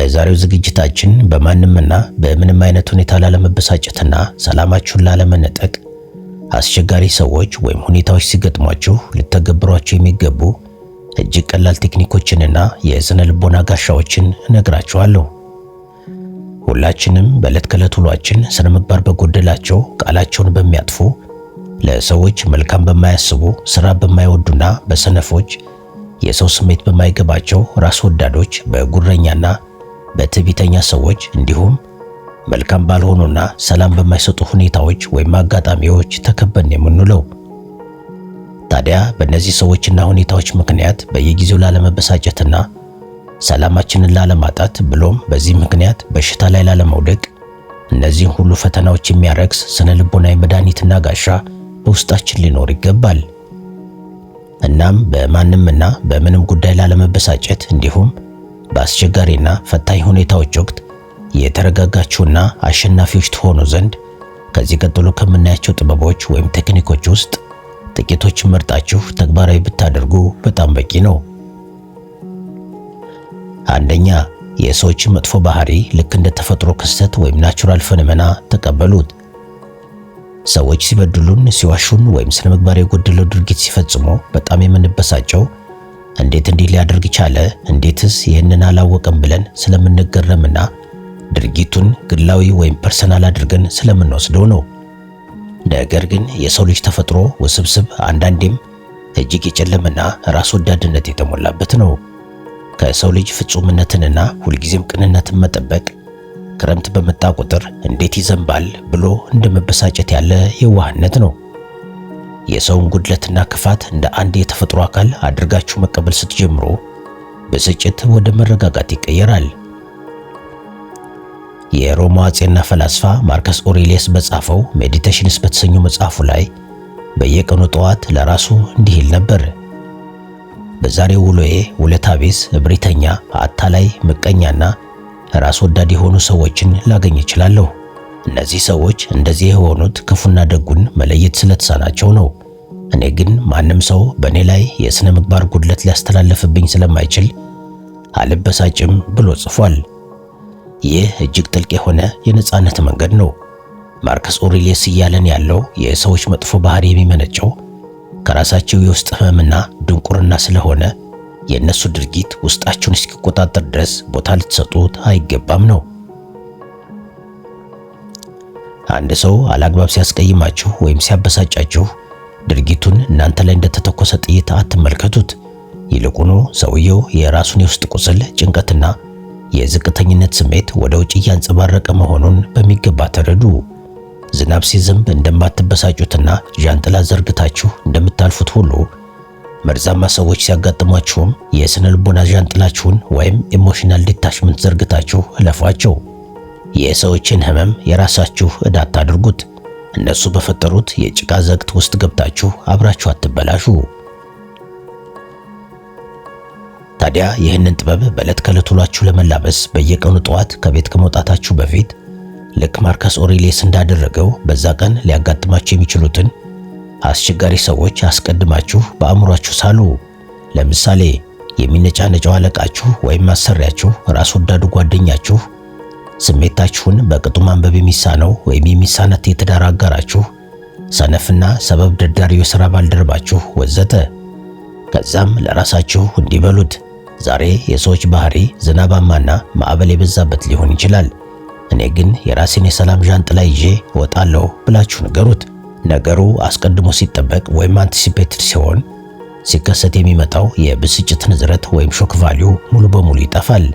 በዛሬው ዝግጅታችን በማንምና በምንም አይነት ሁኔታ ላለመበሳጨትና ሰላማችሁን ላለመነጠቅ አስቸጋሪ ሰዎች ወይም ሁኔታዎች ሲገጥሟችሁ ልትተገብሯቸው የሚገቡ እጅግ ቀላል ቴክኒኮችንና የስነ ልቦና ጋሻዎችን እነግራችኋለሁ። ሁላችንም በዕለት ከዕለት ውሏችን ስነ ምግባር በጎደላቸው ቃላቸውን በሚያጥፉ ለሰዎች መልካም በማያስቡ ስራ በማይወዱና በሰነፎች የሰው ስሜት በማይገባቸው ራስ ወዳዶች በጉረኛና በትዕቢተኛ ሰዎች እንዲሁም መልካም ባልሆኑና ሰላም በማይሰጡ ሁኔታዎች ወይም አጋጣሚዎች ተከበን የምንውለው። ታዲያ በእነዚህ ሰዎችና ሁኔታዎች ምክንያት በየጊዜው ላለመበሳጨትና ሰላማችንን ላለማጣት ብሎም በዚህ ምክንያት በሽታ ላይ ላለመውደቅ እነዚህን ሁሉ ፈተናዎች የሚያረክስ ስነ ልቦናዊ መድኃኒትና ጋሻ በውስጣችን ሊኖር ይገባል። እናም በማንምና በምንም ጉዳይ ላለመበሳጨት እንዲሁም በአስቸጋሪና ፈታኝ ሁኔታዎች ወቅት የተረጋጋችሁና አሸናፊዎች ትሆኑ ዘንድ ከዚህ ቀጥሎ ከምናያቸው ጥበቦች ወይም ቴክኒኮች ውስጥ ጥቂቶችን መርጣችሁ ተግባራዊ ብታደርጉ በጣም በቂ ነው። አንደኛ፣ የሰዎችን መጥፎ ባህሪ ልክ እንደ ተፈጥሮ ክስተት ወይም ናቹራል ፌኖሜና ተቀበሉት። ሰዎች ሲበድሉን፣ ሲዋሹን ወይም ስነ ምግባር የጎደለው ድርጊት ሲፈጽሙ በጣም የምንበሳጨው እንዴት እንዲህ ሊያደርግ ቻለ፣ እንዴትስ ይህንን አላወቀም ብለን ስለምንገረምና ድርጊቱን ግላዊ ወይም ፐርሰናል አድርገን ስለምንወስደው ነው። ነገር ግን የሰው ልጅ ተፈጥሮ ውስብስብ፣ አንዳንዴም እጅግ የጨለመና ራስ ወዳድነት የተሞላበት ነው። ከሰው ልጅ ፍጹምነትንና ሁልጊዜም ቅንነትን መጠበቅ ክረምት በመጣ ቁጥር እንዴት ይዘንባል ብሎ እንደ መበሳጨት ያለ የዋህነት ነው። የሰውን ጉድለትና ክፋት እንደ አንድ የተፈጥሮ አካል አድርጋችሁ መቀበል ስትጀምሩ ብስጭት ወደ መረጋጋት ይቀየራል። የሮማ አጼና ፈላስፋ ማርከስ ኦሬሊየስ በጻፈው ሜዲቴሽንስ በተሰኘው መጽሐፉ ላይ በየቀኑ ጠዋት ለራሱ እንዲህ ይል ነበር። በዛሬው ውሎዬ ውለታ ቢስ፣ እብሪተኛ፣ አታላይ፣ ምቀኛና ራስ ወዳድ የሆኑ ሰዎችን ላገኝ እችላለሁ። እነዚህ ሰዎች እንደዚህ የሆኑት ክፉና ደጉን መለየት ስለተሳናቸው ነው። እኔ ግን ማንም ሰው በእኔ ላይ የሥነ ምግባር ጉድለት ሊያስተላልፍብኝ ስለማይችል አልበሳጭም ብሎ ጽፏል። ይህ እጅግ ጥልቅ የሆነ የነጻነት መንገድ ነው። ማርከስ ኦሬሊየስ እያለን ያለው የሰዎች መጥፎ ባህሪ የሚመነጨው ከራሳቸው የውስጥ ሕመምና ድንቁርና ስለሆነ የእነሱ ድርጊት ውስጣችሁን እስኪቆጣጠር ድረስ ቦታ ልትሰጡት አይገባም ነው። አንድ ሰው አላግባብ ሲያስቀይማችሁ ወይም ሲያበሳጫችሁ ድርጊቱን እናንተ ላይ እንደተተኮሰ ጥይት አትመልከቱት። ይልቁኑ ሰውየው የራሱን የውስጥ ቁስል፣ ጭንቀትና የዝቅተኝነት ስሜት ወደ ውጭ እያንጸባረቀ መሆኑን በሚገባ ተረዱ። ዝናብ ሲዘንብ እንደማትበሳጩትና ዣንጥላ ዘርግታችሁ እንደምታልፉት ሁሉ መርዛማ ሰዎች ሲያጋጥሟችሁም የስነ ልቦና ዣንጥላችሁን ወይም ኢሞሽናል ዲታችመንት ዘርግታችሁ እለፏቸው። የሰዎችን ህመም የራሳችሁ ዕዳ አታድርጉት። እነሱ በፈጠሩት የጭቃ ዘግት ውስጥ ገብታችሁ አብራችሁ አትበላሹ። ታዲያ ይህንን ጥበብ በዕለት ከዕለት ውሏችሁ ለመላበስ በየቀኑ ጠዋት ከቤት ከመውጣታችሁ በፊት ልክ ማርከስ ኦሬሊየስ እንዳደረገው በዛ ቀን ሊያጋጥማችሁ የሚችሉትን አስቸጋሪ ሰዎች አስቀድማችሁ በአእምሯችሁ ሳሉ። ለምሳሌ የሚነጫነጨው አለቃችሁ ወይም አሰሪያችሁ፣ ራስ ወዳዱ ጓደኛችሁ፣ ስሜታችሁን በቅጡ ማንበብ የሚሳነው ወይም የሚሳናት የትዳር አጋራችሁ፣ ሰነፍና ሰበብ ደርዳሪው የሥራ ባልደረባችሁ ወዘተ። ከዛም ለራሳችሁ እንዲህ በሉት፣ ዛሬ የሰዎች ባህሪ ዝናባማና ማዕበል የበዛበት ሊሆን ይችላል። እኔ ግን የራሴን የሰላም ዣንጥላ ይዤ እወጣለሁ ብላችሁ ንገሩት። ነገሩ አስቀድሞ ሲጠበቅ ወይም አንቲሲፔትድ ሲሆን ሲከሰት የሚመጣው የብስጭት ንዝረት ወይም ሾክ ቫልዩ ሙሉ በሙሉ ይጠፋል።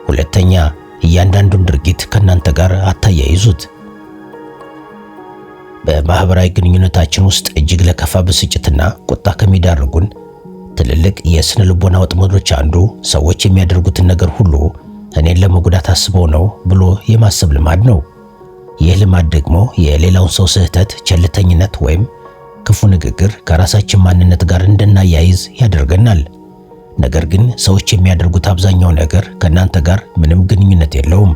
ሁለተኛ፣ እያንዳንዱን ድርጊት ከእናንተ ጋር አታያይዙት። በማህበራዊ ግንኙነታችን ውስጥ እጅግ ለከፋ ብስጭትና ቁጣ ከሚዳርጉን ትልልቅ የስነ ልቦና ወጥመዶች አንዱ ሰዎች የሚያደርጉትን ነገር ሁሉ እኔን ለመጉዳት አስበው ነው ብሎ የማሰብ ልማድ ነው። ይህ ልማድ ደግሞ የሌላውን ሰው ስህተት፣ ቸልተኝነት ወይም ክፉ ንግግር ከራሳችን ማንነት ጋር እንድናያይዝ ያደርገናል። ነገር ግን ሰዎች የሚያደርጉት አብዛኛው ነገር ከእናንተ ጋር ምንም ግንኙነት የለውም።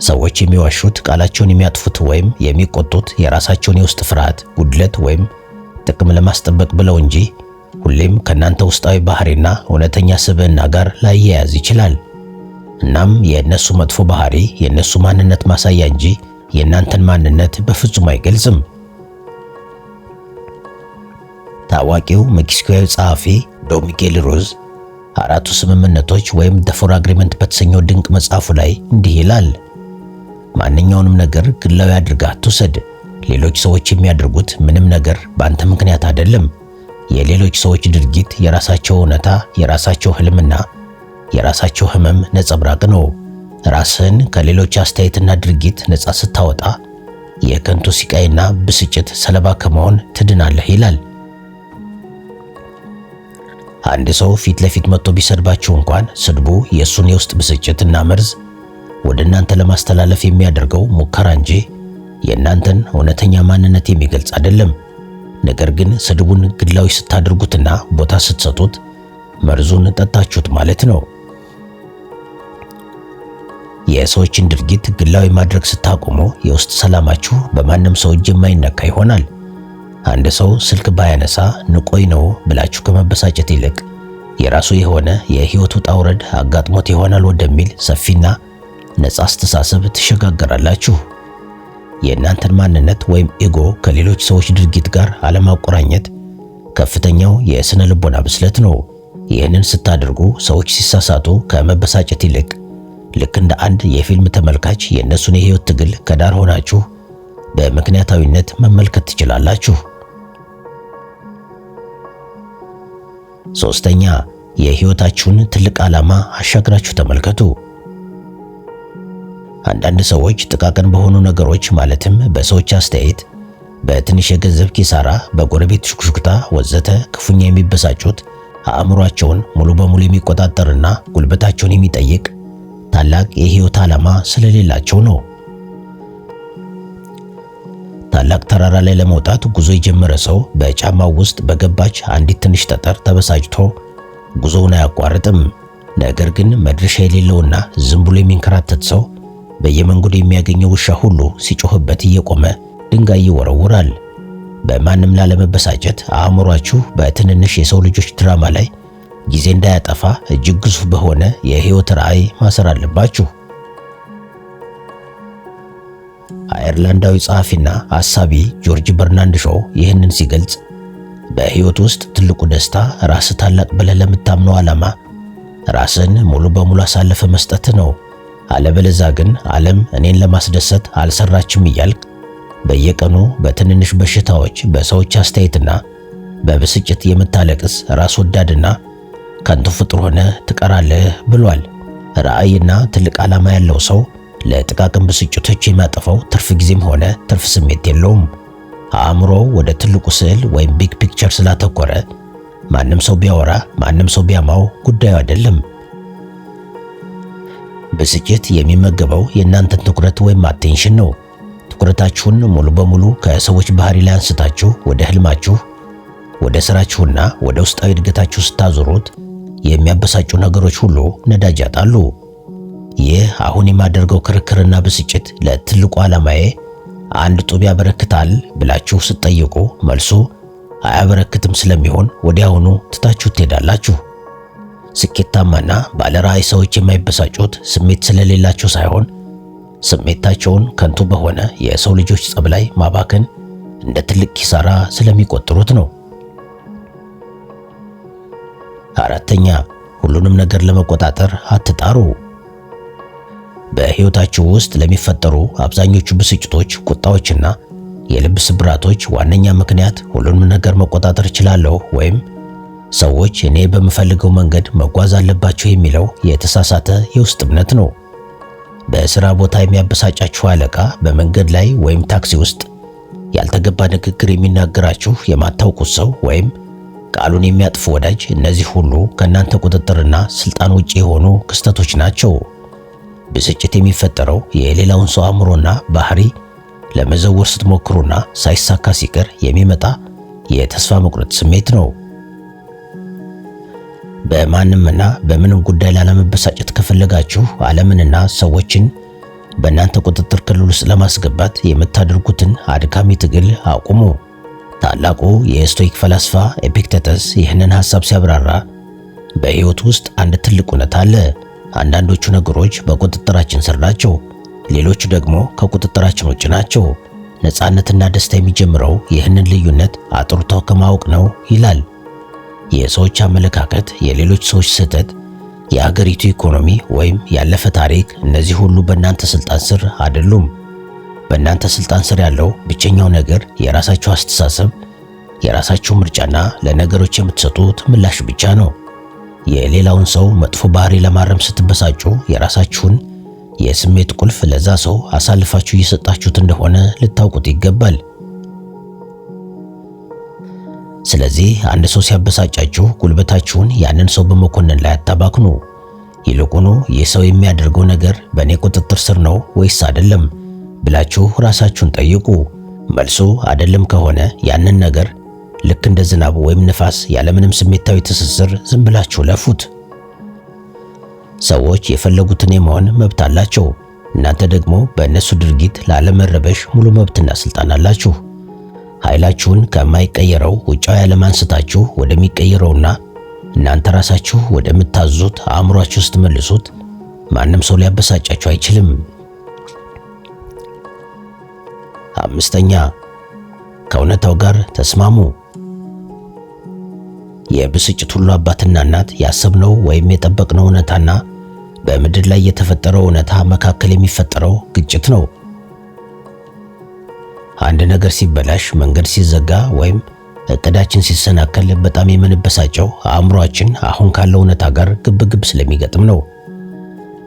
ሰዎች የሚዋሹት፣ ቃላቸውን የሚያጥፉት ወይም የሚቆጡት የራሳቸውን የውስጥ ፍርሃት፣ ጉድለት ወይም ጥቅም ለማስጠበቅ ብለው እንጂ ሁሌም ከእናንተ ውስጣዊ ባህሪና እውነተኛ ስብዕና ጋር ላያያዝ ይችላል። እናም የእነሱ መጥፎ ባህሪ የእነሱ ማንነት ማሳያ እንጂ የእናንተን ማንነት በፍጹም አይገልጽም። ታዋቂው ሜክሲኮዊ ጸሐፊ ዶን ሚጌል ሩዝ አራቱ ስምምነቶች ወይም ዘ ፎር አግሪመንት በተሰኘው ድንቅ መጽሐፉ ላይ እንዲህ ይላል። ማንኛውንም ነገር ግላዊ አድርገህ አትውሰድ። ሌሎች ሰዎች የሚያደርጉት ምንም ነገር በአንተ ምክንያት አይደለም። የሌሎች ሰዎች ድርጊት የራሳቸው እውነታ፣ የራሳቸው ህልምና የራሳቸው ህመም ነጸብራቅ ነው። ራስህን ከሌሎች አስተያየትና ድርጊት ነፃ ስታወጣ የከንቱ ሲቃይና ብስጭት ሰለባ ከመሆን ትድናለህ ይላል። አንድ ሰው ፊት ለፊት መጥቶ ቢሰድባችሁ እንኳን ስድቡ የእሱን የውስጥ ብስጭትና መርዝ ወደ እናንተ ለማስተላለፍ የሚያደርገው ሙከራ እንጂ የእናንተን እውነተኛ ማንነት የሚገልጽ አይደለም። ነገር ግን ስድቡን ግላዊ ስታደርጉትና ቦታ ስትሰጡት መርዙን ጠጣችሁት ማለት ነው። የሰዎችን ድርጊት ግላዊ ማድረግ ስታቆሙ የውስጥ ሰላማችሁ በማንም ሰው እጅ የማይነካ ይሆናል። አንድ ሰው ስልክ ባያነሳ ንቆይ ነው ብላችሁ ከመበሳጨት ይልቅ የራሱ የሆነ የህይወት ውጣ ውረድ አጋጥሞት ይሆናል ወደሚል ሰፊና ነፃ አስተሳሰብ ትሸጋገራላችሁ። የእናንተን ማንነት ወይም ኢጎ ከሌሎች ሰዎች ድርጊት ጋር አለማቆራኘት ከፍተኛው የስነ ልቦና ብስለት ነው። ይህንን ስታደርጉ ሰዎች ሲሳሳቱ ከመበሳጨት ይልቅ ልክ እንደ አንድ የፊልም ተመልካች የእነሱን የህይወት ትግል ከዳር ሆናችሁ በምክንያታዊነት መመልከት ትችላላችሁ። ሶስተኛ፣ የህይወታችሁን ትልቅ ዓላማ አሻግራችሁ ተመልከቱ። አንዳንድ ሰዎች ጥቃቅን በሆኑ ነገሮች ማለትም በሰዎች አስተያየት፣ በትንሽ የገንዘብ ኪሳራ፣ በጎረቤት ሹክሹክታ ወዘተ ክፉኛ የሚበሳጩት አእምሯቸውን ሙሉ በሙሉ የሚቆጣጠርና ጉልበታቸውን የሚጠይቅ ታላቅ የህይወት ዓላማ ስለሌላቸው ነው። ታላቅ ተራራ ላይ ለመውጣት ጉዞ የጀመረ ሰው በጫማው ውስጥ በገባች አንዲት ትንሽ ጠጠር ተበሳጭቶ ጉዞውን አያቋርጥም። ነገር ግን መድረሻ የሌለውና ዝም ብሎ የሚንከራተት ሰው በየመንገዱ የሚያገኘው ውሻ ሁሉ ሲጮህበት እየቆመ ድንጋይ ይወረውራል። በማንም ላለመበሳጨት አእምሯችሁ በትንንሽ የሰው ልጆች ድራማ ላይ ጊዜ እንዳያጠፋ እጅግ ግዙፍ በሆነ የህይወት ራዕይ ማሰር አለባችሁ። አየርላንዳዊ ጸሐፊና አሳቢ ጆርጅ በርናንድ ሾው ይህንን ሲገልጽ በህይወት ውስጥ ትልቁ ደስታ ራስ ታላቅ ብለህ ለምታምነው ዓላማ ራስን ሙሉ በሙሉ አሳልፈ መስጠት ነው። አለበለዚያ ግን ዓለም እኔን ለማስደሰት አልሰራችም እያልክ በየቀኑ በትንንሽ በሽታዎች፣ በሰዎች አስተያየትና በብስጭት የምታለቅስ ራስ ወዳድና ከንቱ ፍጡር ሆነ ትቀራለህ ብሏል። ራዕይና ትልቅ ዓላማ ያለው ሰው ለጥቃቅን ብስጭቶች የሚያጠፋው ትርፍ ጊዜም ሆነ ትርፍ ስሜት የለውም። አእምሮ ወደ ትልቁ ስዕል ወይም ቢግ ፒክቸር ስላተኮረ ማንም ሰው ቢያወራ ማንም ሰው ቢያማው ጉዳዩ አይደለም። ብስጭት የሚመገበው የእናንተን ትኩረት ወይም አቴንሽን ነው። ትኩረታችሁን ሙሉ በሙሉ ከሰዎች ባህሪ ላይ አንስታችሁ ወደ ህልማችሁ፣ ወደ ስራችሁና ወደ ውስጣዊ እድገታችሁ ስታዞሩት የሚያበሳጩ ነገሮች ሁሉ ነዳጅ ያጣሉ። ይህ አሁን የማደርገው ክርክርና ብስጭት ለትልቁ ዓላማዬ አንድ ጡብ ያበረክታል ብላችሁ ስትጠይቁ መልሱ አያበረክትም ስለሚሆን ወዲያውኑ ትታችሁ ትሄዳላችሁ። ስኬታማና ባለራዕይ ሰዎች የማይበሳጩት ስሜት ስለሌላቸው ሳይሆን ስሜታቸውን ከንቱ በሆነ የሰው ልጆች ጸብ ላይ ማባከን እንደ ትልቅ ኪሳራ ስለሚቆጥሩት ነው። አራተኛ፣ ሁሉንም ነገር ለመቆጣጠር አትጣሩ። በህይወታችሁ ውስጥ ለሚፈጠሩ አብዛኞቹ ብስጭቶች፣ ቁጣዎችና የልብ ስብራቶች ዋነኛ ምክንያት ሁሉንም ነገር መቆጣጠር እችላለሁ ወይም ሰዎች እኔ በምፈልገው መንገድ መጓዝ አለባቸው የሚለው የተሳሳተ የውስጥ እምነት ነው። በስራ ቦታ የሚያበሳጫችሁ አለቃ፣ በመንገድ ላይ ወይም ታክሲ ውስጥ ያልተገባ ንግግር የሚናገራችሁ የማታውቁት ሰው ወይም ቃሉን የሚያጥፍ ወዳጅ፣ እነዚህ ሁሉ ከእናንተ ቁጥጥርና ስልጣን ውጪ የሆኑ ክስተቶች ናቸው። ብስጭት የሚፈጠረው የሌላውን ሰው አእምሮና ባህሪ ለመዘወር ስትሞክሩና ሳይሳካ ሲቀር የሚመጣ የተስፋ መቁረጥ ስሜት ነው። በማንምና በምንም ጉዳይ ላለመበሳጨት ከፈለጋችሁ ዓለምንና ሰዎችን በእናንተ ቁጥጥር ክልል ውስጥ ለማስገባት የምታደርጉትን አድካሚ ትግል አቁሙ። ታላቁ የስቶይክ ፈላስፋ ኤፒክቴተስ ይህንን ሐሳብ ሲያብራራ በሕይወት ውስጥ አንድ ትልቅ እውነት አለ። አንዳንዶቹ ነገሮች በቁጥጥራችን ስር ናቸው፣ ሌሎቹ ደግሞ ከቁጥጥራችን ውጭ ናቸው። ነፃነትና ደስታ የሚጀምረው ይህንን ልዩነት አጥርቶ ከማወቅ ነው ይላል። የሰዎች አመለካከት፣ የሌሎች ሰዎች ስህተት፣ የአገሪቱ ኢኮኖሚ ወይም ያለፈ ታሪክ፣ እነዚህ ሁሉ በእናንተ ስልጣን ስር አይደሉም። በእናንተ ስልጣን ስር ያለው ብቸኛው ነገር የራሳችሁ አስተሳሰብ፣ የራሳችሁ ምርጫና ለነገሮች የምትሰጡት ምላሽ ብቻ ነው። የሌላውን ሰው መጥፎ ባህሪ ለማረም ስትበሳጩ የራሳችሁን የስሜት ቁልፍ ለዛ ሰው አሳልፋችሁ እየሰጣችሁት እንደሆነ ልታውቁት ይገባል። ስለዚህ አንድ ሰው ሲያበሳጫችሁ ጉልበታችሁን ያንን ሰው በመኮነን ላይ አታባክኑ። ይልቁኑ ይህ ሰው የሚያደርገው ነገር በእኔ ቁጥጥር ስር ነው ወይስ አይደለም ብላችሁ ራሳችሁን ጠይቁ። መልሱ አይደለም ከሆነ ያንን ነገር ልክ እንደ ዝናብ ወይም ነፋስ ያለምንም ስሜታዊ ትስስር ዝም ብላችሁ ለፉት። ሰዎች የፈለጉትን የመሆን መብት አላቸው። እናንተ ደግሞ በእነሱ ድርጊት ላለመረበሽ ሙሉ መብትና ስልጣን አላችሁ። ኃይላችሁን ከማይቀየረው ውጫዊ ዓለም አንስታችሁ ወደሚቀየረውና እናንተ ራሳችሁ ወደምታዙት አእምሯችሁ ስትመልሱት ማንም ሰው ሊያበሳጫችሁ አይችልም። 5ኛ ከእውነታው ጋር ተስማሙ። የብስጭት ሁሉ አባትና እናት ያሰብነው ወይም የጠበቅነው እውነታና በምድር ላይ የተፈጠረው እውነታ መካከል የሚፈጠረው ግጭት ነው። አንድ ነገር ሲበላሽ፣ መንገድ ሲዘጋ ወይም እቅዳችን ሲሰናከል በጣም የምንበሳጨው አእምሯችን አሁን ካለው እውነታ ጋር ግብግብ ስለሚገጥም ነው።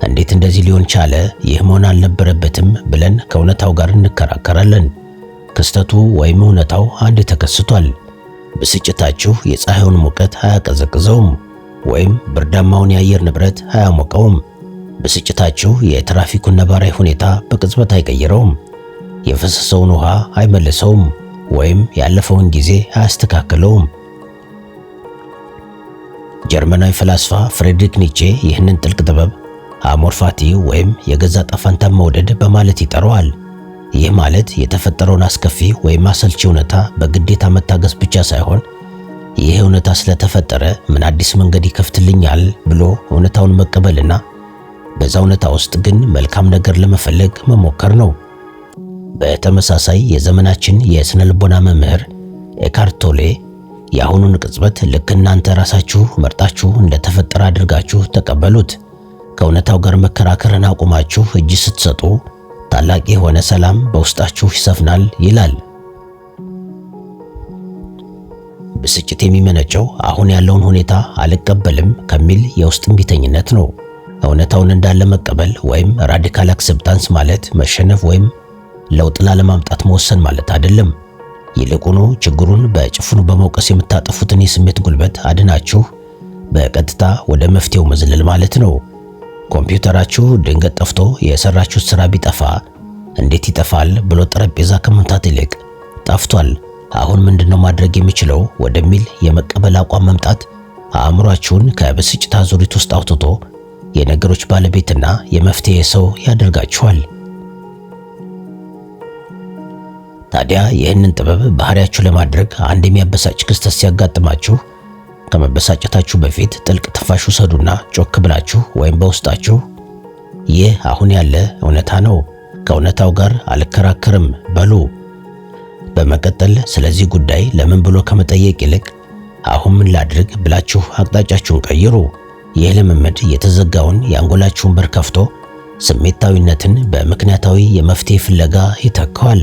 እንዴት እንደዚህ ሊሆን ቻለ? ይህ መሆን አልነበረበትም ብለን ከእውነታው ጋር እንከራከራለን። ክስተቱ ወይም እውነታው አንድ ተከስቷል። ብስጭታችሁ የፀሐዩን ሙቀት አያቀዘቅዘውም ወይም ብርዳማውን የአየር ንብረት አያሞቀውም። ብስጭታችሁ የትራፊኩን ነባራዊ ሁኔታ በቅጽበት አይቀይረውም። የፈሰሰውን ውሃ አይመልሰውም ወይም ያለፈውን ጊዜ አያስተካክለውም። ጀርመናዊ ፈላስፋ ፍሬድሪክ ኒቼ ይህንን ጥልቅ ጥበብ አሞር ፋቲ ወይም የገዛ ጣፋንታን መውደድ በማለት ይጠራዋል። ይህ ማለት የተፈጠረውን አስከፊ ወይም አሰልቺ እውነታ በግዴታ መታገስ ብቻ ሳይሆን ይህ እውነታ ስለተፈጠረ ምን አዲስ መንገድ ይከፍትልኛል ብሎ እውነታውን መቀበልና በዛ እውነታ ውስጥ ግን መልካም ነገር ለመፈለግ መሞከር ነው። በተመሳሳይ የዘመናችን የስነ ልቦና መምህር ኤካርት ቶሌ የአሁኑን ቅጽበት ልክ እናንተ ራሳችሁ መርጣችሁ እንደተፈጠረ አድርጋችሁ ተቀበሉት። ከእውነታው ጋር መከራከርን አቁማችሁ እጅ ስትሰጡ ታላቅ የሆነ ሰላም በውስጣችሁ ይሰፍናል ይላል። ብስጭት የሚመነጨው አሁን ያለውን ሁኔታ አልቀበልም ከሚል የውስጥ እምቢተኝነት ነው። እውነታውን እንዳለ መቀበል ወይም ራዲካል አክሰፕታንስ ማለት መሸነፍ ወይም ለውጥ ላለማምጣት መወሰን ማለት አይደለም። ይልቁኑ ችግሩን በጭፍኑ በመውቀስ የምታጠፉትን የስሜት ጉልበት አድናችሁ በቀጥታ ወደ መፍትሄው መዝለል ማለት ነው። ኮምፒውተራችሁ ድንገት ጠፍቶ የሰራችሁት ስራ ቢጠፋ እንዴት ይጠፋል ብሎ ጠረጴዛ ከመምታት ይልቅ ጠፍቷል፣ አሁን ምንድነው ማድረግ የሚችለው ወደሚል የመቀበል አቋም መምጣት አእምሯችሁን ከብስጭት አዙሪት ውስጥ አውጥቶ የነገሮች ባለቤትና የመፍትሄ ሰው ያደርጋችኋል። ታዲያ ይህንን ጥበብ ባህሪያችሁ ለማድረግ አንድ የሚያበሳጭ ክስተት ሲያጋጥማችሁ ከመበሳጨታችሁ በፊት ጥልቅ ትንፋሽ ውሰዱና ጮክ ብላችሁ ወይም በውስጣችሁ ይህ አሁን ያለ እውነታ ነው፣ ከእውነታው ጋር አልከራከርም በሉ። በመቀጠል ስለዚህ ጉዳይ ለምን ብሎ ከመጠየቅ ይልቅ አሁን ምን ላድርግ ብላችሁ አቅጣጫችሁን ቀይሩ። ይህ ልምምድ የተዘጋውን የአንጎላችሁን በር ከፍቶ ስሜታዊነትን በምክንያታዊ የመፍትሄ ፍለጋ ይተካዋል።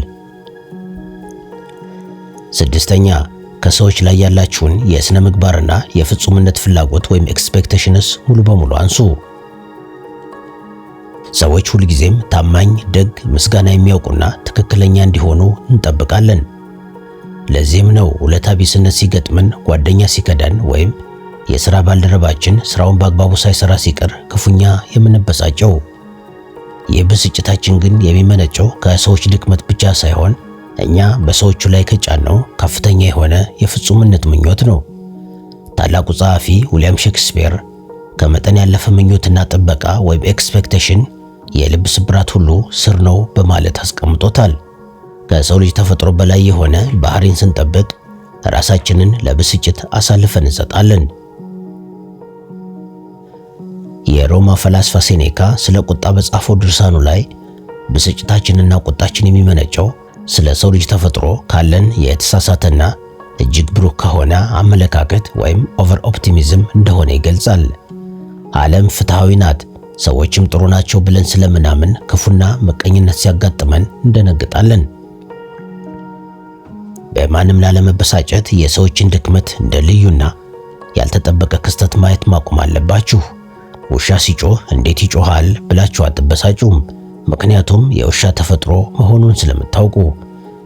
6ኛ ከሰዎች ላይ ያላችሁን የሥነ ምግባርና የፍጹምነት ፍላጎት ወይም ኤክስፔክቴሽንስ ሙሉ በሙሉ አንሱ። ሰዎች ሁልጊዜም ታማኝ፣ ደግ፣ ምስጋና የሚያውቁና ትክክለኛ እንዲሆኑ እንጠብቃለን። ለዚህም ነው ውለታ ቢስነት ሲገጥመን፣ ጓደኛ ሲከዳን ወይም የሥራ ባልደረባችን ሥራውን በአግባቡ ሳይሰራ ሲቀር ክፉኛ የምንበሳጨው። ይህ ብስጭታችን ግን የሚመነጨው ከሰዎች ድክመት ብቻ ሳይሆን እኛ በሰዎቹ ላይ ከጫነው ከፍተኛ የሆነ የፍጹምነት ምኞት ነው። ታላቁ ጸሐፊ ዊሊያም ሼክስፒር ከመጠን ያለፈ ምኞትና ጥበቃ ወይም ኤክስፔክቴሽን የልብ ስብራት ሁሉ ስር ነው በማለት አስቀምጦታል። ከሰው ልጅ ተፈጥሮ በላይ የሆነ ባህሪን ስንጠብቅ ራሳችንን ለብስጭት አሳልፈን እንሰጣለን። የሮማ ፈላስፋ ሴኔካ ስለ ቁጣ በጻፈው ድርሳኑ ላይ ብስጭታችንና ቁጣችን የሚመነጨው ስለ ሰው ልጅ ተፈጥሮ ካለን የተሳሳተና እጅግ ብሩክ ከሆነ አመለካከት ወይም ኦቨር ኦፕቲሚዝም እንደሆነ ይገልጻል። ዓለም ፍትሃዊ ናት፣ ሰዎችም ጥሩ ናቸው ብለን ስለምናምን ክፉና ምቀኝነት ሲያጋጥመን እንደነግጣለን። በማንም ላለመበሳጨት የሰዎችን ድክመት እንደ ልዩና ያልተጠበቀ ክስተት ማየት ማቆም አለባችሁ። ውሻ ሲጮህ እንዴት ይጮሃል ብላችሁ አትበሳጩም፣ ምክንያቱም የውሻ ተፈጥሮ መሆኑን ስለምታውቁ።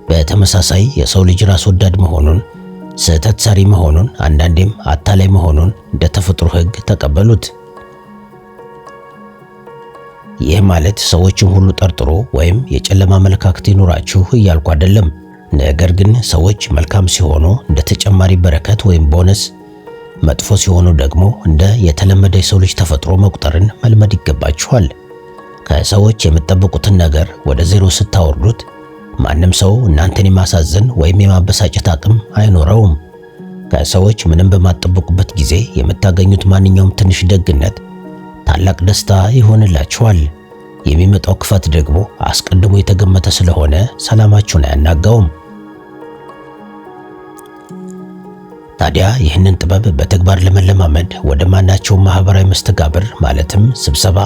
በተመሳሳይ የሰው ልጅ ራስ ወዳድ መሆኑን፣ ስህተት ሰሪ መሆኑን፣ አንዳንዴም አታላይ መሆኑን እንደ ተፈጥሮ ሕግ ተቀበሉት። ይህ ማለት ሰዎችን ሁሉ ጠርጥሮ ወይም የጨለማ አመለካከት ይኖራችሁ እያልኩ አይደለም። ነገር ግን ሰዎች መልካም ሲሆኑ እንደ ተጨማሪ በረከት ወይም ቦነስ፣ መጥፎ ሲሆኑ ደግሞ እንደ የተለመደ የሰው ልጅ ተፈጥሮ መቁጠርን መልመድ ይገባችኋል። ከሰዎች የምትጠብቁትን ነገር ወደ ዜሮ ስታወርዱት ማንም ሰው እናንተን የማሳዘን ወይም የማበሳጨት አቅም አይኖረውም። ከሰዎች ምንም በማትጠብቁበት ጊዜ የምታገኙት ማንኛውም ትንሽ ደግነት ታላቅ ደስታ ይሆንላችኋል። የሚመጣው ክፋት ደግሞ አስቀድሞ የተገመተ ስለሆነ ሰላማችሁን አያናጋውም። ታዲያ ይህንን ጥበብ በተግባር ለመለማመድ ወደ ማናቸውም ማህበራዊ መስተጋብር ማለትም ስብሰባ፣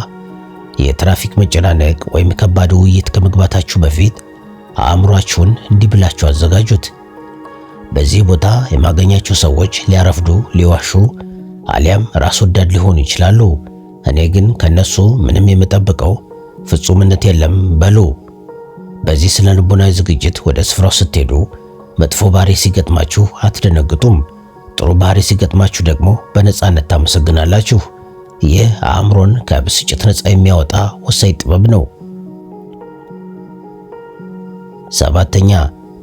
የትራፊክ መጨናነቅ ወይም ከባድ ውይይት ከመግባታችሁ በፊት አእምሯችሁን እንዲህ ብላችሁ አዘጋጁት። በዚህ ቦታ የማገኛቸው ሰዎች ሊያረፍዱ፣ ሊዋሹ አሊያም ራስ ወዳድ ሊሆኑ ይችላሉ። እኔ ግን ከነሱ ምንም የምጠብቀው ፍጹምነት የለም በሉ። በዚህ ስነ ልቦናዊ ዝግጅት ወደ ስፍራው ስትሄዱ መጥፎ ባህሪ ሲገጥማችሁ አትደነግጡም። ጥሩ ባህሪ ሲገጥማችሁ ደግሞ በነፃነት ታመሰግናላችሁ። ይህ አእምሮን ከብስጭት ነፃ የሚያወጣ ወሳኝ ጥበብ ነው። ሰባተኛ፣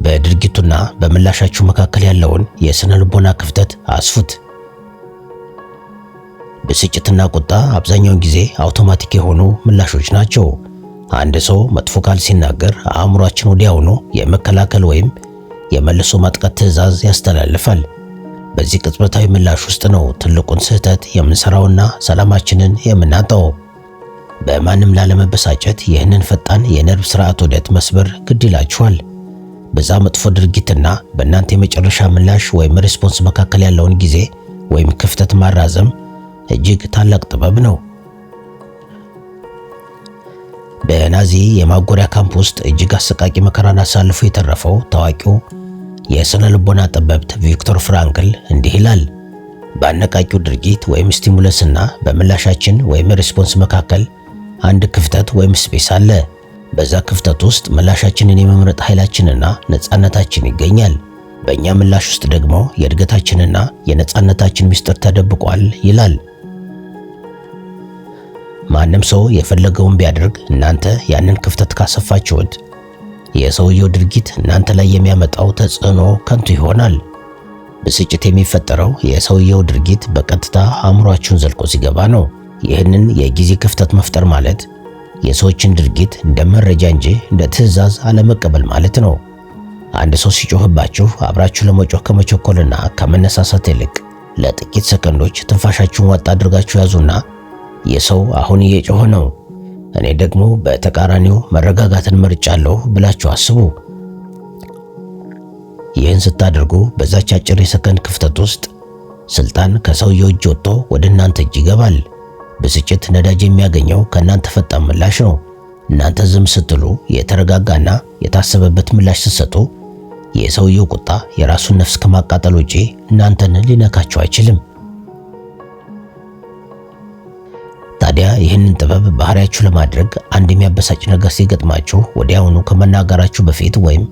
በድርጊቱና በምላሻችሁ መካከል ያለውን የስነ ልቦና ክፍተት አስፉት። ብስጭትና ቁጣ አብዛኛውን ጊዜ አውቶማቲክ የሆኑ ምላሾች ናቸው። አንድ ሰው መጥፎ ቃል ሲናገር አእምሯችን ወዲያውኑ የመከላከል ወይም የመልሶ ማጥቃት ትዕዛዝ ያስተላልፋል። በዚህ ቅጽበታዊ ምላሽ ውስጥ ነው ትልቁን ስህተት የምንሰራውና ሰላማችንን የምናጣው። በማንም ላለመበሳጨት ይህንን ፈጣን የነርቭ ስርዓት ዑደት መስበር ግድ ይላችኋል። በዛ መጥፎ ድርጊትና በእናንተ የመጨረሻ ምላሽ ወይም ሪስፖንስ መካከል ያለውን ጊዜ ወይም ክፍተት ማራዘም እጅግ ታላቅ ጥበብ ነው። በናዚ የማጎሪያ ካምፕ ውስጥ እጅግ አሰቃቂ መከራን አሳልፎ የተረፈው ታዋቂው የስነ ልቦና ጠበብት ቪክቶር ፍራንክል እንዲህ ይላል። በአነቃቂው ድርጊት ወይም ስቲሙለስና በምላሻችን ወይም ሪስፖንስ መካከል አንድ ክፍተት ወይም ስፔስ አለ። በዛ ክፍተት ውስጥ ምላሻችንን የመምረጥ ኃይላችንና ነፃነታችን ይገኛል። በእኛ ምላሽ ውስጥ ደግሞ የእድገታችንና የነፃነታችን ምስጢር ተደብቋል ይላል። ማንም ሰው የፈለገውን ቢያደርግ እናንተ ያንን ክፍተት ካሰፋችሁት የሰውየው ድርጊት እናንተ ላይ የሚያመጣው ተጽዕኖ ከንቱ ይሆናል። ብስጭት የሚፈጠረው የሰውየው ድርጊት በቀጥታ አእምሯችሁን ዘልቆ ሲገባ ነው። ይህንን የጊዜ ክፍተት መፍጠር ማለት የሰዎችን ድርጊት እንደ መረጃ እንጂ እንደ ትዕዛዝ አለመቀበል ማለት ነው። አንድ ሰው ሲጮህባችሁ አብራችሁ ለመጮህ ከመቸኮልና ከመነሳሳት ይልቅ ለጥቂት ሰከንዶች ትንፋሻችሁን ዋጥ አድርጋችሁ ያዙና የሰው አሁን እየጮኸ ነው፣ እኔ ደግሞ በተቃራኒው መረጋጋትን መርጫለሁ ብላችሁ አስቡ። ይህን ስታደርጉ በዛች አጭር የሰከንድ ክፍተት ውስጥ ስልጣን ከሰውየው እጅ ወጥቶ ወደ እናንተ እጅ ይገባል። ብስጭት ነዳጅ የሚያገኘው ከእናንተ ፈጣን ምላሽ ነው። እናንተ ዝም ስትሉ፣ የተረጋጋና የታሰበበት ምላሽ ስትሰጡ የሰውየው ቁጣ የራሱን ነፍስ ከማቃጠል ውጪ እናንተን ሊነካችሁ አይችልም። ታዲያ ይህንን ጥበብ ባህሪያችሁ ለማድረግ አንድ የሚያበሳጭ ነገር ሲገጥማችሁ ወዲያውኑ ከመናገራችሁ በፊት ወይም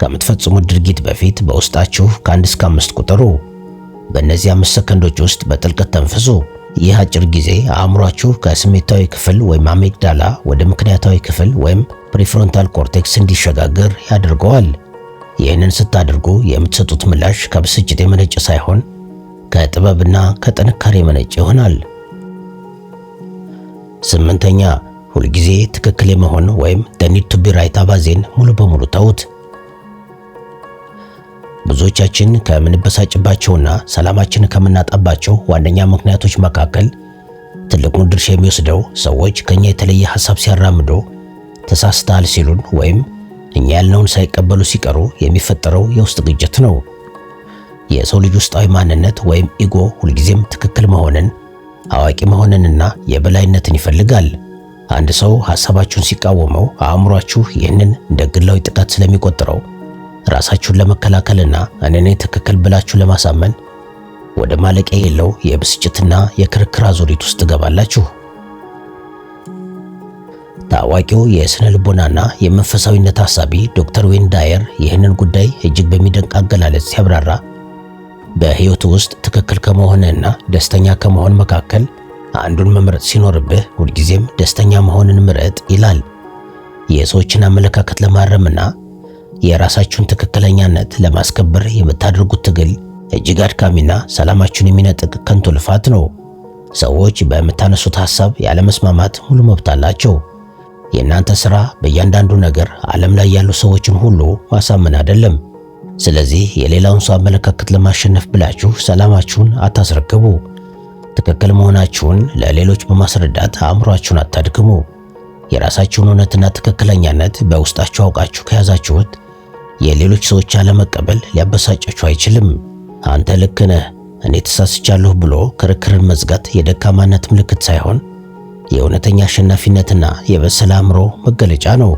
ከምትፈጽሙት ድርጊት በፊት በውስጣችሁ ከ1 እስከ 5 ቁጠሩ። በእነዚህ 5 ሰከንዶች ውስጥ በጥልቀት ተንፍሱ። ይህ አጭር ጊዜ አእምሯችሁ ከስሜታዊ ክፍል ወይም አሜግዳላ ወደ ምክንያታዊ ክፍል ወይም ፕሪፍሮንታል ኮርቴክስ እንዲሸጋገር ያደርገዋል። ይህንን ስታደርጉ የምትሰጡት ምላሽ ከብስጭት የመነጨ ሳይሆን ከጥበብና ከጥንካሬ የመነጨ ይሆናል። 8ኛ፣ ሁልጊዜ ትክክል የመሆን ወይም the need to be right አባዜን ሙሉ በሙሉ ተዉት። ብዙዎቻችን ከምንበሳጭባቸውና ሰላማችንን ከምናጣባቸው ዋነኛ ምክንያቶች መካከል ትልቁን ድርሻ የሚወስደው ሰዎች ከኛ የተለየ ሐሳብ ሲያራምዱ፣ ተሳስተሃል ሲሉን ወይም እኛ ያልነውን ሳይቀበሉ ሲቀሩ የሚፈጠረው የውስጥ ግጭት ነው። የሰው ልጅ ውስጣዊ ማንነት ወይም ኢጎ ሁልጊዜም ትክክል መሆንን፣ አዋቂ መሆንንና የበላይነትን ይፈልጋል። አንድ ሰው ሐሳባችሁን ሲቃወመው አእምሯችሁ ይህንን እንደ ግላዊ ጥቃት ስለሚቆጥረው ራሳችሁን ለመከላከልና እኔ ነኝ ትክክል ብላችሁ ለማሳመን ወደ ማለቂያ የሌለው የብስጭትና የክርክር አዙሪት ውስጥ ትገባላችሁ። ታዋቂው የስነ ልቦናና የመንፈሳዊነት ሐሳቢ ዶክተር ዌን ዳየር ይህንን ጉዳይ እጅግ በሚደንቅ አገላለጽ ሲያብራራ በሕይወቱ ውስጥ ትክክል ከመሆንና ደስተኛ ከመሆን መካከል አንዱን መምረጥ ሲኖርብህ ሁልጊዜም ደስተኛ መሆንን ምረጥ ይላል። የሰዎችን አመለካከት ለማረምና የራሳችሁን ትክክለኛነት ለማስከበር የምታደርጉት ትግል እጅግ አድካሚና ሰላማችሁን የሚነጥቅ ከንቱ ልፋት ነው። ሰዎች በምታነሱት ሐሳብ ያለመስማማት ሙሉ መብት አላቸው። የእናንተ ሥራ በእያንዳንዱ ነገር ዓለም ላይ ያሉ ሰዎችን ሁሉ ማሳመን አይደለም። ስለዚህ የሌላውን ሰው አመለካከት ለማሸነፍ ብላችሁ ሰላማችሁን አታስረክቡ። ትክክል መሆናችሁን ለሌሎች በማስረዳት አእምሯችሁን አታድክሙ። የራሳችሁን እውነትና ትክክለኛነት በውስጣችሁ አውቃችሁ ከያዛችሁት የሌሎች ሰዎች አለመቀበል ሊያበሳጫችሁ አይችልም። አንተ ልክ ነህ፣ እኔ ተሳስቻለሁ ብሎ ክርክርን መዝጋት የደካማነት ምልክት ሳይሆን የእውነተኛ አሸናፊነትና የበሰለ አእምሮ መገለጫ ነው።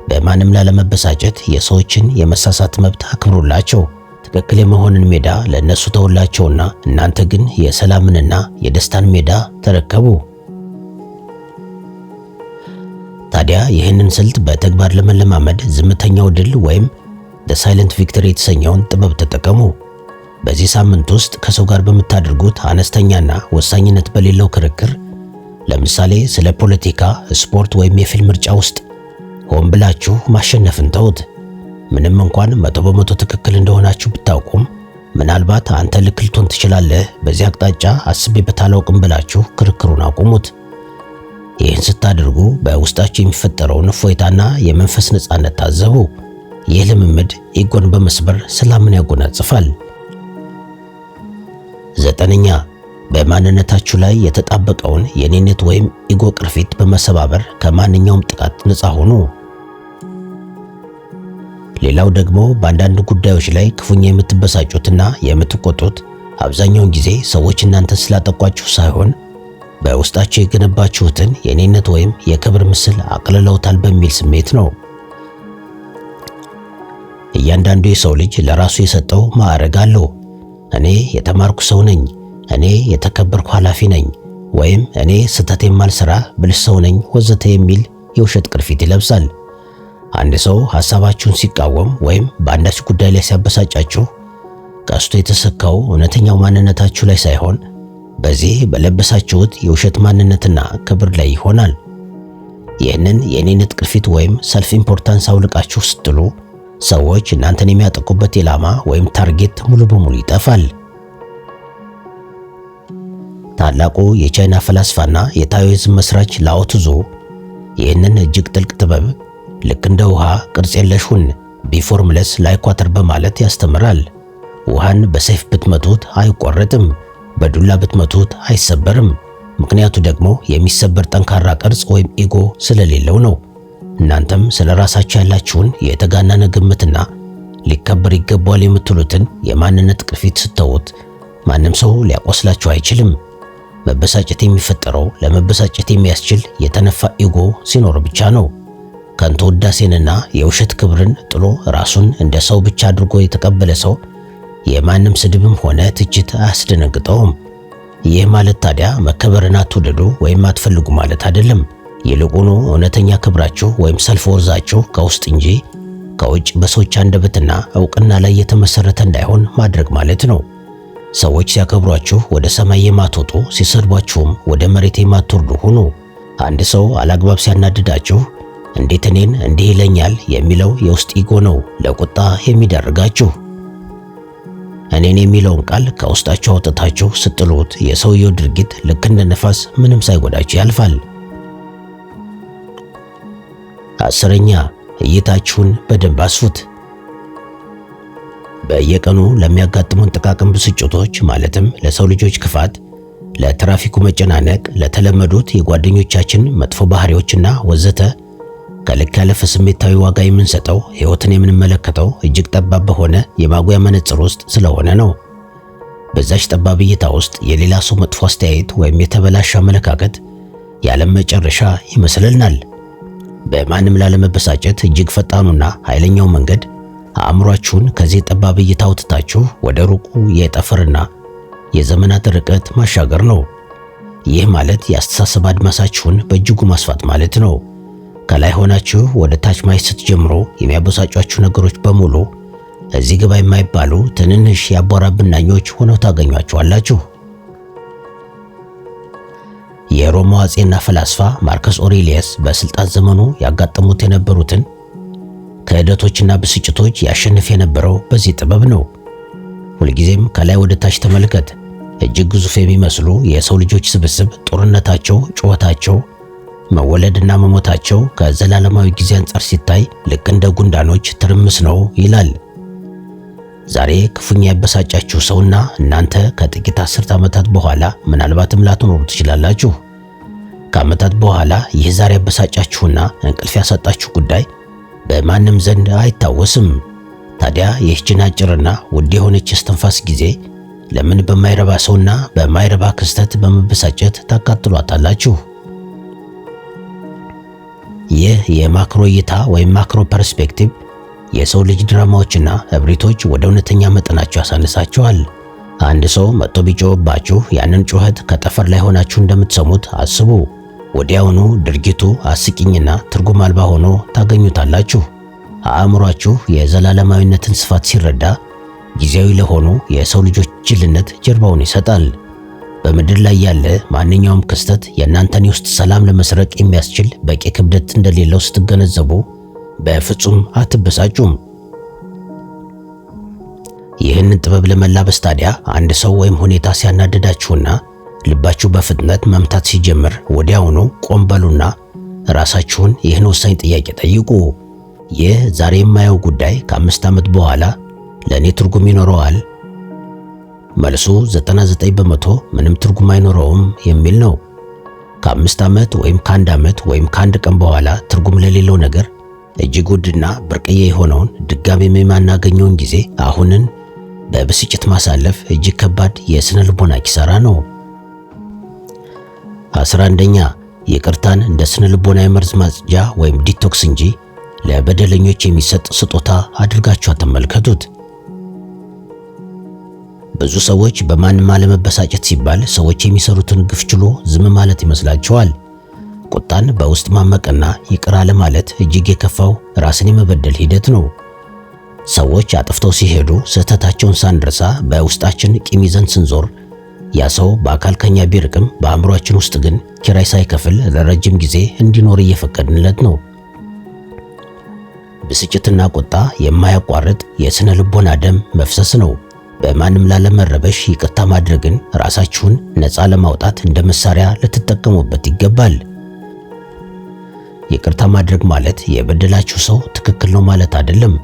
በማንም ላለመበሳጨት የሰዎችን የመሳሳት መብት አክብሩላቸው። ትክክል የመሆንን ሜዳ ለእነሱ ተውላቸውና እናንተ ግን የሰላምንና የደስታን ሜዳ ተረከቡ። ታዲያ ይህንን ስልት በተግባር ለመለማመድ ዝምተኛው ድል ወይም The Silent Victory የተሰኘውን ጥበብ ተጠቀሙ። በዚህ ሳምንት ውስጥ ከሰው ጋር በምታደርጉት አነስተኛና ወሳኝነት በሌለው ክርክር፣ ለምሳሌ ስለ ፖለቲካ፣ ስፖርት ወይም የፊልም ምርጫ ውስጥ ሆን ብላችሁ ማሸነፍን ተውት። ምንም እንኳን 100% ትክክል እንደሆናችሁ ብታውቁም ምናልባት አንተ ልክ ልትሆን ትችላለህ፣ በዚህ አቅጣጫ አስቤበት አላውቅም ብላችሁ ክርክሩን አቁሙት። ይህን ስታደርጉ በውስጣችሁ የሚፈጠረውን እፎይታና የመንፈስ ነፃነት ታዘቡ። ይህ ልምምድ ኢጎን በመስበር ሰላምን ያጎናጽፋል። 9ኛ በማንነታችሁ ላይ የተጣበቀውን የኔነት ወይም ኢጎ ቅርፊት በመሰባበር ከማንኛውም ጥቃት ነፃ ሁኑ። ሌላው ደግሞ በአንዳንድ ጉዳዮች ላይ ክፉኛ የምትበሳጩትና የምትቆጡት አብዛኛውን ጊዜ ሰዎች እናንተን ስላጠቋችሁ ሳይሆን በውስጣችሁ የገነባችሁትን የኔነት ወይም የክብር ምስል አቅልለውታል በሚል ስሜት ነው። እያንዳንዱ የሰው ልጅ ለራሱ የሰጠው ማዕረግ አለው። እኔ የተማርኩ ሰው ነኝ፣ እኔ የተከበርኩ ኃላፊ ነኝ፣ ወይም እኔ ስህተት የማልሰራ ብልህ ሰው ነኝ ወዘተ የሚል የውሸት ቅርፊት ይለብሳል። አንድ ሰው ሐሳባችሁን ሲቃወም ወይም በአንዳች ጉዳይ ላይ ሲያበሳጫችሁ ቀስቶ የተሰካው እውነተኛው ማንነታችሁ ላይ ሳይሆን በዚህ በለበሳችሁት የውሸት ማንነትና ክብር ላይ ይሆናል። ይህንን የኔነት ቅርፊት ወይም ሰልፍ ኢምፖርታንስ አውልቃችሁ ስትሉ ሰዎች እናንተን የሚያጠቁበት ኢላማ ወይም ታርጌት ሙሉ በሙሉ ይጠፋል። ታላቁ የቻይና ፈላስፋና የታኦይዝም መስራች ላኦ ትዙ ይህንን እጅግ ጥልቅ ጥበብ ልክ እንደ ውሃ ቅርጽ የለሽ ሁን፣ ቢ ፎርምለስ ላይክ ዋተር በማለት ያስተምራል። ውሃን በሰይፍ ብትመቱት አይቆረጥም፣ በዱላ ብትመቱት አይሰበርም። ምክንያቱ ደግሞ የሚሰበር ጠንካራ ቅርጽ ወይም ኢጎ ስለሌለው ነው። እናንተም ስለ ራሳችሁ ያላችሁን የተጋነነ ግምትና ሊከበር ይገባዋል የምትሉትን የማንነት ቅርፊት ስተውት ማንም ሰው ሊያቆስላችሁ አይችልም። መበሳጨት የሚፈጠረው ለመበሳጨት የሚያስችል የተነፋ ኢጎ ሲኖር ብቻ ነው። ከንቱ ውዳሴንና የውሸት ክብርን ጥሎ ራሱን እንደ ሰው ብቻ አድርጎ የተቀበለ ሰው የማንም ስድብም ሆነ ትችት አያስደነግጠውም። ይህ ማለት ታዲያ መከበርን አትወደዱ ወይም አትፈልጉ ማለት አይደለም። ይልቁኑ እውነተኛ ክብራችሁ ወይም ሰልፍ ወርዛችሁ ከውስጥ እንጂ ከውጭ በሰዎች አንደበትና ዕውቅና ላይ የተመሰረተ እንዳይሆን ማድረግ ማለት ነው። ሰዎች ሲያከብሯችሁ ወደ ሰማይ የማትወጡ፣ ሲሰድቧችሁም ወደ መሬት የማትወርዱ ሁኑ። አንድ ሰው አላግባብ ሲያናድዳችሁ እንዴት እኔን እንዲህ ይለኛል የሚለው የውስጥ ኢጎ ነው ለቁጣ የሚዳርጋችሁ። እኔን የሚለውን ቃል ከውስጣችሁ አውጥታችሁ ስትሉት የሰውየው ድርጊት ልክ እንደ ነፋስ ምንም ሳይጎዳችሁ ያልፋል። 10ኛ እይታችሁን በደንብ አስፉት። በየቀኑ ለሚያጋጥሙን ጥቃቅን ብስጭቶች ማለትም ለሰው ልጆች ክፋት፣ ለትራፊኩ መጨናነቅ፣ ለተለመዱት የጓደኞቻችን መጥፎ ባህሪዎችና ወዘተ ከልክ ያለፈ ስሜታዊ ዋጋ የምንሰጠው ሕይወትን የምንመለከተው እጅግ ጠባብ በሆነ የማጉያ መነጽር ውስጥ ስለሆነ ነው። በዛች ጠባብ እይታ ውስጥ የሌላ ሰው መጥፎ አስተያየት ወይም የተበላሸ አመለካከት የዓለም መጨረሻ ይመስልናል። በማንም ላለመበሳጨት እጅግ ፈጣኑና ኃይለኛው መንገድ አእምሯችሁን ከዚህ ጠባብ እይታ አውጥታችሁ ወደ ሩቁ የጠፈርና የዘመናት ርቀት ማሻገር ነው። ይህ ማለት የአስተሳሰብ አድማሳችሁን በእጅጉ ማስፋት ማለት ነው። ከላይ ሆናችሁ ወደ ታች ማየት ስትጀምሩ የሚያበሳጯችሁ ነገሮች በሙሉ እዚህ ግባ የማይባሉ ትንንሽ የአቧራ ብናኞች ሆነው ታገኟቸዋላችሁ። የሮማው አጼና ፈላስፋ ማርከስ ኦሬሊየስ በስልጣን ዘመኑ ያጋጠሙት የነበሩትን ክህደቶችና ብስጭቶች ያሸንፍ የነበረው በዚህ ጥበብ ነው። ሁልጊዜም ከላይ ወደ ታች ተመልከት። እጅግ ግዙፍ የሚመስሉ የሰው ልጆች ስብስብ ጦርነታቸው፣ ጩኸታቸው፣ መወለድና መሞታቸው ከዘላለማዊ ጊዜ አንጻር ሲታይ ልክ እንደ ጉንዳኖች ትርምስ ነው ይላል። ዛሬ ክፉኛ ያበሳጫችሁ ሰውና እናንተ ከጥቂት አስርት ዓመታት በኋላ ምናልባትም ላትኖሩ ትችላላችሁ። ከዓመታት በኋላ ይህ ዛሬ ያበሳጫችሁና እንቅልፍ ያሳጣችሁ ጉዳይ በማንም ዘንድ አይታወስም። ታዲያ ይህችን አጭርና ውድ የሆነች እስትንፋስ ጊዜ ለምን በማይረባ ሰውና በማይረባ ክስተት በመበሳጨት ታቃጥሏታላችሁ? ይህ የማክሮ እይታ ወይም ማክሮ ፐርስፔክቲቭ የሰው ልጅ ድራማዎችና እብሪቶች ወደ እውነተኛ መጠናቸው ያሳንሳቸዋል። አንድ ሰው መጥቶ ቢጮህባችሁ ያንን ጩኸት ከጠፈር ላይ ሆናችሁ እንደምትሰሙት አስቡ። ወዲያውኑ ድርጊቱ አስቂኝና ትርጉም አልባ ሆኖ ታገኙታላችሁ። አእምሯችሁ የዘላለማዊነትን ስፋት ሲረዳ ጊዜያዊ ለሆኑ የሰው ልጆች ጅልነት ጀርባውን ይሰጣል። በምድር ላይ ያለ ማንኛውም ክስተት የእናንተን የውስጥ ሰላም ለመስረቅ የሚያስችል በቂ ክብደት እንደሌለው ስትገነዘቡ በፍጹም አትበሳጩም። ይህንን ጥበብ ለመላበስ ታዲያ አንድ ሰው ወይም ሁኔታ ሲያናድዳችሁና ልባችሁ በፍጥነት መምታት ሲጀምር ወዲያውኑ ቆም በሉና ራሳችሁን ይህን ወሳኝ ጥያቄ ጠይቁ። ይህ ዛሬ የማየው ጉዳይ ከ5 ዓመት በኋላ ለእኔ ትርጉም ይኖረዋል? መልሱ 99 በመቶ ምንም ትርጉም አይኖረውም የሚል ነው። ከ5 ዓመት ወይም ከ1 ዓመት ወይም ከ1 ቀን በኋላ ትርጉም ለሌለው ነገር እጅግ ውድና ብርቅዬ የሆነውን ድጋሜም የማናገኘውን ጊዜ አሁንን በብስጭት ማሳለፍ እጅግ ከባድ የስነ ልቦና ኪሳራ ነው። 11ኛ ይቅርታን እንደ ስነ ልቦና የመርዝ ማጽጃ ወይም ዲቶክስ እንጂ ለበደለኞች የሚሰጥ ስጦታ አድርጋችሁ አትመልከቱት። ብዙ ሰዎች በማንም አለመበሳጨት ሲባል ሰዎች የሚሰሩትን ግፍ ችሎ ዝም ማለት ይመስላቸዋል። ቁጣን በውስጥ ማመቅና ይቅር አለማለት እጅግ የከፋው ራስን የመበደል ሂደት ነው። ሰዎች አጥፍተው ሲሄዱ ስህተታቸውን ሳንረሳ በውስጣችን ቂም ይዘን ስንዞር ያ ሰው በአካል ከኛ ቢርቅም በአእምሯችን ውስጥ ግን ኪራይ ሳይከፍል ለረጅም ጊዜ እንዲኖር እየፈቀድንለት ነው። ብስጭትና ቁጣ የማያቋርጥ የስነ ልቦና ደም መፍሰስ ነው። በማንም ላለመረበሽ ይቅርታ ማድረግን ራሳችሁን ነፃ ለማውጣት እንደ መሳሪያ ልትጠቀሙበት ይገባል። ይቅርታ ማድረግ ማለት የበደላችሁ ሰው ትክክል ነው ማለት አይደለም፣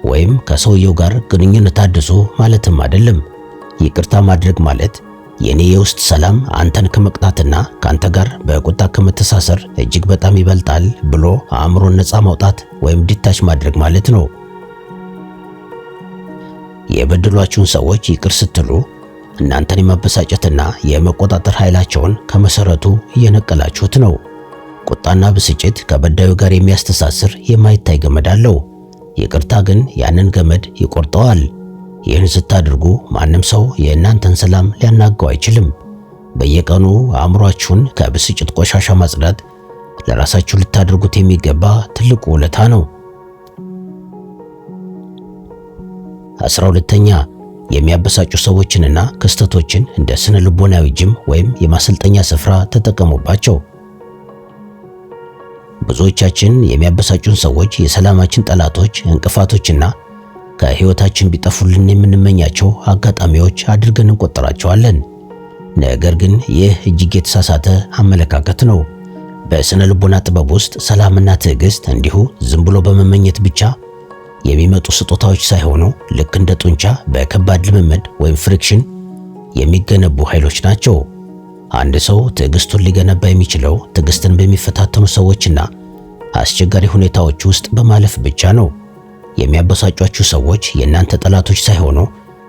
ወይም ከሰውየው ጋር ግንኙነት አድሶ ማለትም አይደለም። ይቅርታ ማድረግ ማለት የኔ የውስጥ ሰላም አንተን ከመቅጣትና ካንተ ጋር በቁጣ ከመተሳሰር እጅግ በጣም ይበልጣል ብሎ አእምሮን ነፃ ማውጣት ወይም ዲታች ማድረግ ማለት ነው። የበደሏችሁን ሰዎች ይቅር ስትሉ እናንተን የማበሳጨትና የመቆጣጠር ኃይላቸውን ከመሰረቱ እየነቀላችሁት ነው። ቁጣና ብስጭት ከበዳዩ ጋር የሚያስተሳስር የማይታይ ገመድ አለው። ይቅርታ ግን ያንን ገመድ ይቆርጠዋል። ይህን ስታደርጉ ማንም ሰው የእናንተን ሰላም ሊያናጋው አይችልም። በየቀኑ አእምሯችሁን ከብስጭት ቆሻሻ ማጽዳት ለራሳችሁ ልታደርጉት የሚገባ ትልቁ ውለታ ነው። 12ኛ የሚያበሳጩ ሰዎችንና ክስተቶችን እንደ ስነ ልቦናዊ ጅም ወይም የማሰልጠኛ ስፍራ ተጠቀሙባቸው። ብዙዎቻችን የሚያበሳጩን ሰዎች የሰላማችን ጠላቶች፣ እንቅፋቶችና ከህይወታችን ቢጠፉልን የምንመኛቸው አጋጣሚዎች አድርገን እንቆጥራቸዋለን። ነገር ግን ይህ እጅግ የተሳሳተ አመለካከት ነው። በስነ ልቦና ጥበብ ውስጥ ሰላምና ትዕግስት እንዲሁ ዝም ብሎ በመመኘት ብቻ የሚመጡ ስጦታዎች ሳይሆኑ ልክ እንደ ጡንቻ በከባድ ልምምድ ወይም ፍሪክሽን የሚገነቡ ኃይሎች ናቸው። አንድ ሰው ትዕግስቱን ሊገነባ የሚችለው ትዕግስትን በሚፈታተኑ ሰዎችና አስቸጋሪ ሁኔታዎች ውስጥ በማለፍ ብቻ ነው። የሚያበሳጯችሁ ሰዎች የእናንተ ጠላቶች ሳይሆኑ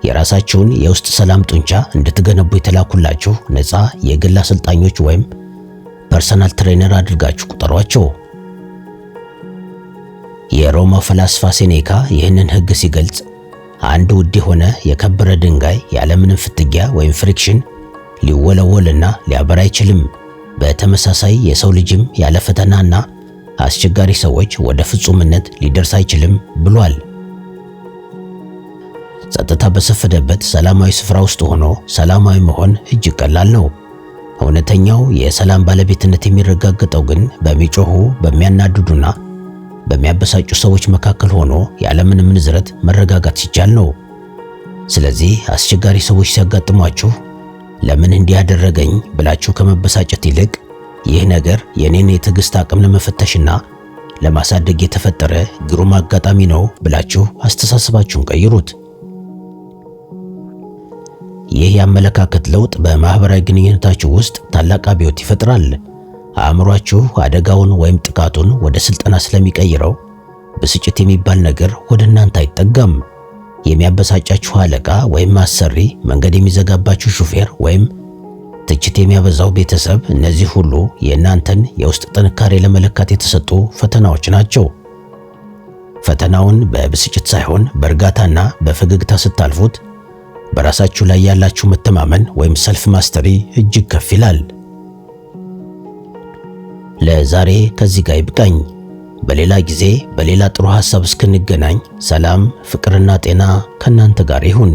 የራሳችሁን የውስጥ ሰላም ጡንቻ እንድትገነቡ የተላኩላችሁ ነፃ የግል አሰልጣኞች ወይም ፐርሰናል ትሬነር አድርጋችሁ ቁጠሯቸው። የሮማው ፈላስፋ ሴኔካ ይህንን ሕግ ሲገልጽ አንድ ውድ የሆነ የከበረ ድንጋይ ያለምንም ፍትጊያ ወይም ፍሪክሽን ሊወለወልና ሊያበራ አይችልም። በተመሳሳይ የሰው ልጅም ያለ ፈተናና አስቸጋሪ ሰዎች ወደ ፍጹምነት ሊደርስ አይችልም ብሏል። ጸጥታ በሰፈነበት ሰላማዊ ስፍራ ውስጥ ሆኖ ሰላማዊ መሆን እጅግ ቀላል ነው። እውነተኛው የሰላም ባለቤትነት የሚረጋገጠው ግን በሚጮሁ በሚያናድዱና በሚያበሳጩ ሰዎች መካከል ሆኖ ያለምንም ንዝረት መረጋጋት ሲቻል ነው። ስለዚህ አስቸጋሪ ሰዎች ሲያጋጥሟችሁ ለምን እንዲህ ያደረገኝ ብላችሁ ከመበሳጨት ይልቅ ይህ ነገር የኔን የትዕግስት አቅም ለመፈተሽና ለማሳደግ የተፈጠረ ግሩም አጋጣሚ ነው ብላችሁ አስተሳሰባችሁን ቀይሩት። ይህ የአመለካከት ለውጥ በማህበራዊ ግንኙነታችሁ ውስጥ ታላቅ አብዮት ይፈጥራል። አእምሯችሁ አደጋውን ወይም ጥቃቱን ወደ ስልጠና ስለሚቀይረው ብስጭት የሚባል ነገር ወደ እናንተ አይጠጋም። የሚያበሳጫችሁ አለቃ ወይም አሰሪ፣ መንገድ የሚዘጋባችሁ ሹፌር ወይም ትችት የሚያበዛው ቤተሰብ፣ እነዚህ ሁሉ የእናንተን የውስጥ ጥንካሬ ለመለካት የተሰጡ ፈተናዎች ናቸው። ፈተናውን በብስጭት ሳይሆን በእርጋታና በፈገግታ ስታልፉት በራሳችሁ ላይ ያላችሁ መተማመን ወይም ሰልፍ ማስተሪ እጅግ ከፍ ይላል። ለዛሬ ከዚህ ጋር ይብቃኝ። በሌላ ጊዜ በሌላ ጥሩ ሐሳብ እስክንገናኝ ሰላም፣ ፍቅርና ጤና ከእናንተ ጋር ይሁን።